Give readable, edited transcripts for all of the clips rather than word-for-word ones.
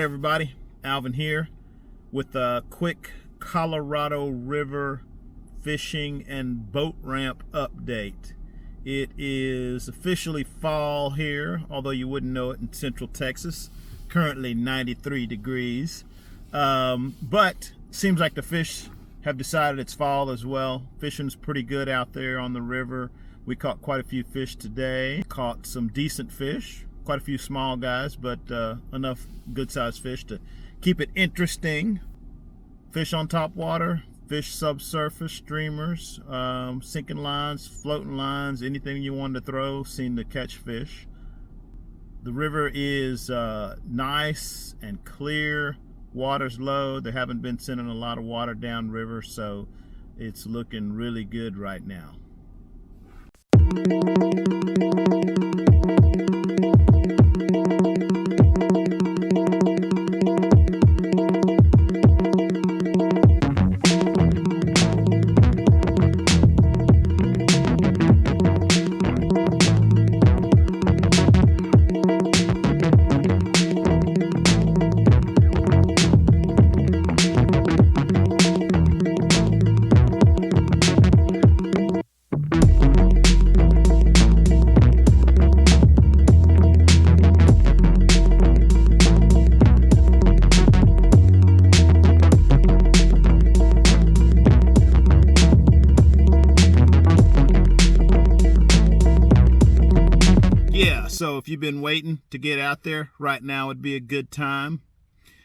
right, everybody. Alvin here with a quick Colorado River fishing and boat ramp update. It is officially fall here, although you wouldn't know it in Central Texas. Currently 93 degrees. But seems like the fish have decided it's fall as well. Fishing's pretty good out there on the river. We caught quite a few fish today. Caught some decent fish. Quite a few small guys, but enough good-sized fish to keep it interesting. Fish on top water, fish subsurface, streamers, sinking lines, floating lines, anything you wanted to throw seemed to catch fish. The river is nice and clear. Water's low. They haven't been sending a lot of water down river, so it's looking really good right now. So if you've been waiting to get out there, right now would be a good time.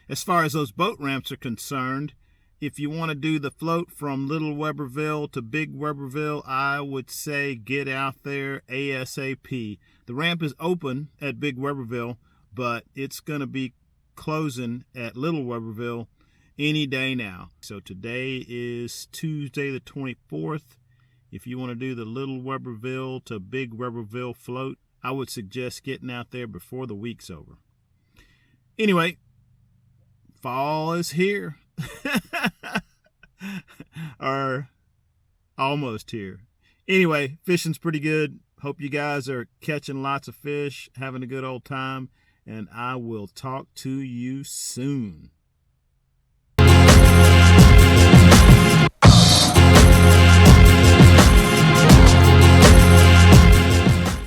As far as those boat ramps are concerned, if you want to do the float from Little Weberville to Big Weberville, I would say get out there ASAP. The ramp is open at Big Weberville, but it's going to be closing at Little Weberville any day now. So today is Tuesday the 24th. If you want to do the Little Weberville to Big Weberville float, I would suggest getting out there before the week's over. Anyway, fall is here. Or almost here. Anyway, fishing's pretty good. Hope you guys are catching lots of fish, having a good old time, and I will talk to you soon.